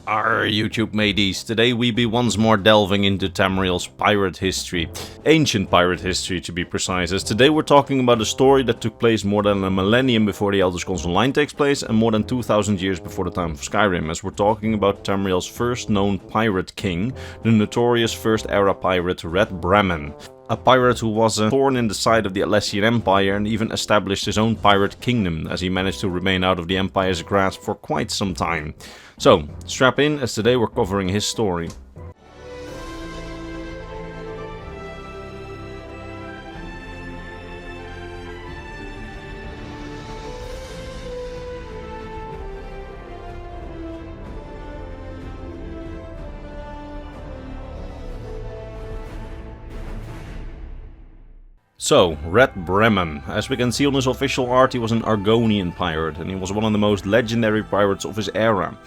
Arrr, YouTube mateys, today we be once more delving into Tamriel's pirate history. Ancient pirate history to be precise, as today we're talking about a story that took place more than a millennium before the Elder Scrolls Online takes place and more than 2000 years before the time of Skyrim, as we're talking about Tamriel's first known pirate king, the notorious First Era pirate Bramman. A pirate who was a thorn in the side of the Alessian Empire and even established his own pirate kingdom, as he managed to remain out of the Empire's grasp for quite some time. So, strap in, as today we're covering his story. So, Bramman. As we can see on his official art, he was an Argonian pirate, and he was one of the most legendary pirates of his era.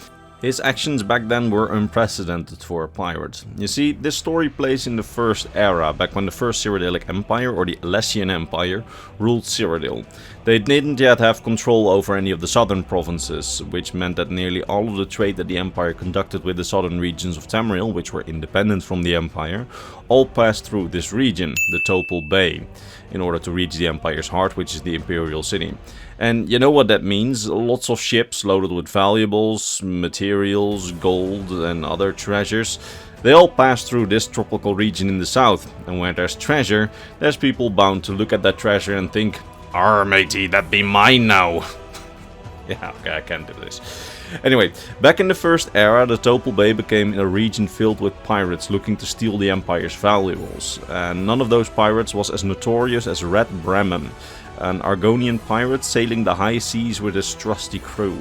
His actions back then were unprecedented for a pirate. You see, this story plays in the First Era, back when the First Cyrodiilic Empire, or the Alessian Empire, ruled Cyrodiil. They didn't yet have control over any of the southern provinces, which meant that nearly all of the trade that the Empire conducted with the southern regions of Tamriel, which were independent from the Empire, all passed through this region, the Topal Bay, in order to reach the Empire's heart, which is the Imperial city. And you know what that means? Lots of ships loaded with valuables, materials, gold and other treasures. They all pass through this tropical region in the south, and where there's treasure, there's people bound to look at that treasure and think, "Arr, matey, that be mine now." Yeah, okay, I can't do this. Anyway, back in the First Era, the Topal Bay became a region filled with pirates looking to steal the Empire's valuables. And none of those pirates was as notorious as Bramman, an Argonian pirate sailing the high seas with his trusty crew.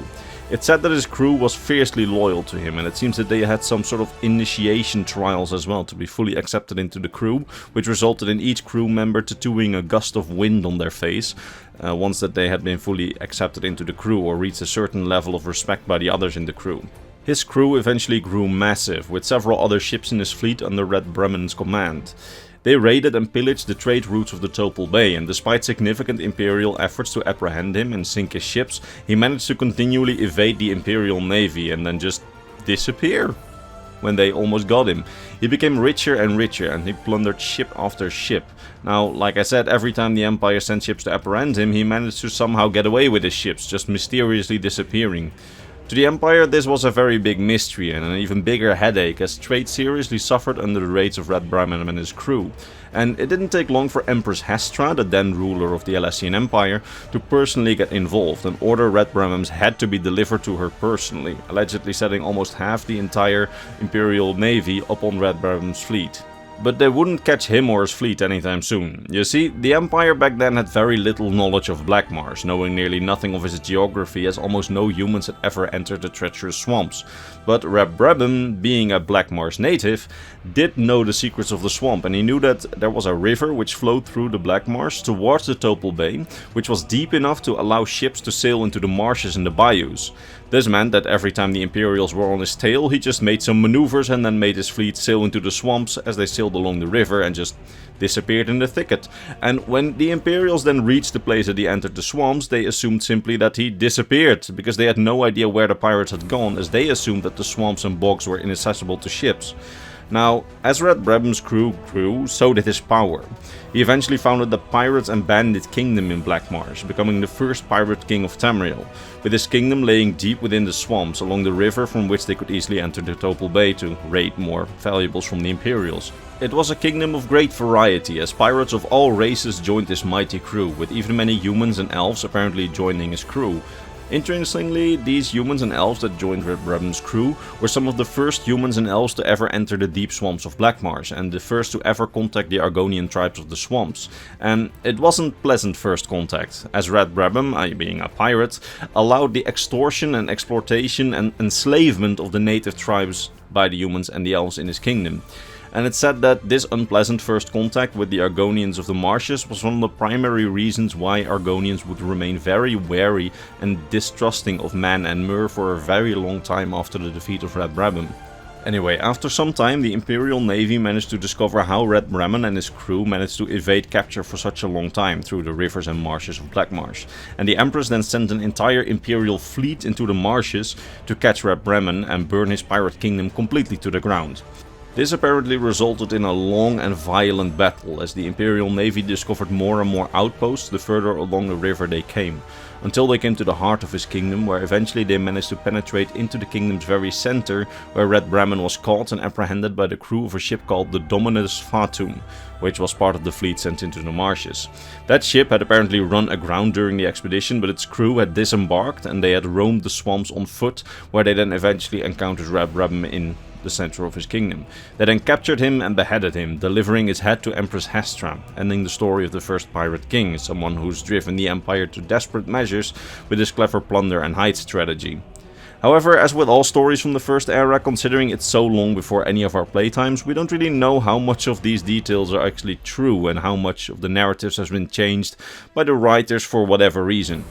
It's said that his crew was fiercely loyal to him, and it seems that they had some sort of initiation trials as well to be fully accepted into the crew, which resulted in each crew member tattooing a gust of wind on their face, once that they had been fully accepted into the crew or reached a certain level of respect by the others in the crew. His crew eventually grew massive, with several other ships in his fleet under Bramman's command. They raided and pillaged the trade routes of the Topal Bay, and despite significant Imperial efforts to apprehend him and sink his ships, he managed to continually evade the Imperial navy and then just disappear when they almost got him. He became richer and richer, and he plundered ship after ship. Now, like I said, every time the Empire sent ships to apprehend him, he managed to somehow get away with his ships, just mysteriously disappearing. To the Empire, this was a very big mystery and an even bigger headache, as trade seriously suffered under the raids of Bramman and his crew. And it didn't take long for Empress Hestra, the then ruler of the Alessian Empire, to personally get involved and order Bramman's head to be delivered to her personally, allegedly setting almost half the entire Imperial navy upon Bramman's fleet. But they wouldn't catch him or his fleet anytime soon. You see, the Empire back then had very little knowledge of Blackmarsh, knowing nearly nothing of its geography, as almost no humans had ever entered the treacherous swamps. But Bramman, being a Blackmarsh native, did know the secrets of the swamp, and he knew that there was a river which flowed through the Blackmarsh towards the Topal Bay, which was deep enough to allow ships to sail into the marshes and the bayous. This meant that every time the Imperials were on his tail, he just made some maneuvers and then made his fleet sail into the swamps as they sailed along the river and just disappeared in the thicket. And when the Imperials then reached the place that he entered the swamps, they assumed simply that he disappeared, because they had no idea where the pirates had gone, as they assumed that the swamps and bogs were inaccessible to ships. Now, as Bramman's crew grew, so did his power. He eventually founded the Pirates and Bandit Kingdom in Blackmarsh, becoming the first pirate king of Tamriel, with his kingdom laying deep within the swamps along the river from which they could easily enter the Topal Bay to raid more valuables from the Imperials. It was a kingdom of great variety, as pirates of all races joined this mighty crew, with even many humans and elves apparently joining his crew. Interestingly, these humans and elves that joined Bramman's crew were some of the first humans and elves to ever enter the deep swamps of Blackmarsh, and the first to ever contact the Argonian tribes of the swamps. And it wasn't pleasant first contact, as Bramman, being a pirate, allowed the extortion and exploitation and enslavement of the native tribes by the humans and the elves in his kingdom. And it's said that this unpleasant first contact with the Argonians of the marshes was one of the primary reasons why Argonians would remain very wary and distrusting of man and Myr for a very long time after the defeat of Bramman. Anyway, after some time, the Imperial Navy managed to discover how Red Bramman and his crew managed to evade capture for such a long time through the rivers and marshes of Black Marsh. And the Empress then sent an entire Imperial fleet into the marshes to catch Red Bramman and burn his pirate kingdom completely to the ground. This apparently resulted in a long and violent battle, as the Imperial Navy discovered more and more outposts the further along the river they came, until they came to the heart of his kingdom, where eventually they managed to penetrate into the kingdom's very center, where Red Bramman was caught and apprehended by the crew of a ship called the Dominus Fatum, which was part of the fleet sent into the marshes. That ship had apparently run aground during the expedition, but its crew had disembarked and they had roamed the swamps on foot, where they then eventually encountered Red Bramman in the center of his kingdom. They then captured him and beheaded him, delivering his head to Empress Hestra, ending the story of the first pirate king, someone who's driven the empire to desperate measures with his clever plunder and hide strategy. However, as with all stories from the first era, considering it's so long before any of our playtimes, we don't really know how much of these details are actually true and how much of the narratives has been changed by the writers for whatever reason.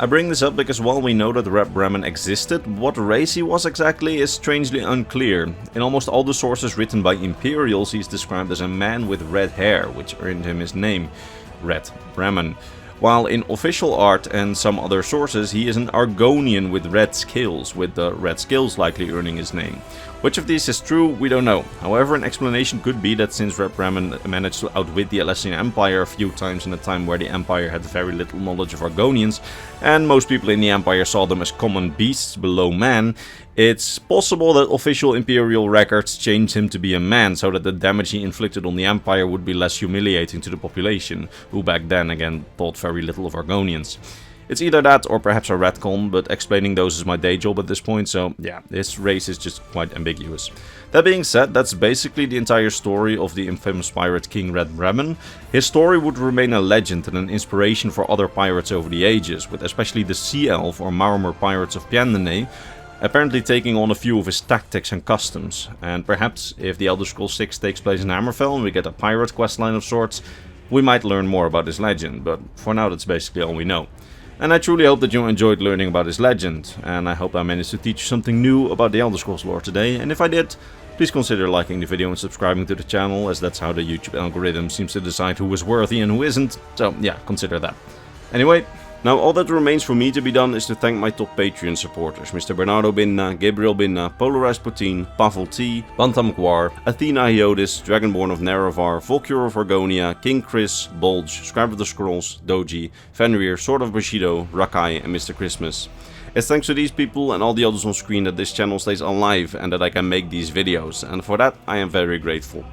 I bring this up because while we know that Red Bramman existed, what race he was exactly is strangely unclear. In almost all the sources written by Imperials, he is described as a man with red hair, which earned him his name, Red Bramman. While in official art and some other sources, he is an Argonian with red scales, with the red scales likely earning his name. Which of these is true, we don't know. However, an explanation could be that since Red Bramman managed to outwit the Alessian Empire a few times in a time where the Empire had very little knowledge of Argonians, and most people in the Empire saw them as common beasts below man, it's possible that official Imperial records changed him to be a man so that the damage he inflicted on the Empire would be less humiliating to the population, who back then again thought very little of Argonians. It's either that or perhaps a retcon, but explaining those is my day job at this point, so yeah, this race is just quite ambiguous. That being said, that's basically the entire story of the infamous pirate king Red Bramman. His story would remain a legend and an inspiration for other pirates over the ages, with especially the Sea Elf or Marmor pirates of Piandene apparently taking on a few of his tactics and customs. And perhaps, if the Elder Scrolls 6 takes place in Hammerfell and we get a pirate questline of sorts, we might learn more about his legend, but for now that's basically all we know. And I truly hope that you enjoyed learning about his legend, and I hope I managed to teach you something new about the Elder Scrolls lore today, and if I did, please consider liking the video and subscribing to the channel, as that's how the YouTube algorithm seems to decide who is worthy and who isn't, so yeah, consider that. Anyway, now all that remains for me to be done is to thank my top Patreon supporters, Mr. Bernardo Binna, Gabriel Binna, Polarized Poutine, Pavel T, Bantam Gwar, Athena Iodis, Dragonborn of Nerevar, Volcure of Argonia, King Chris, Bulge, Scribe of the Scrolls, Doji, Fenrir, Sword of Bushido, Rakai, and Mr. Christmas. It's thanks to these people and all the others on screen that this channel stays alive and that I can make these videos, and for that I am very grateful.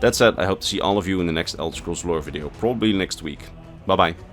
That said, I hope to see all of you in the next Elder Scrolls lore video, probably next week. Bye bye.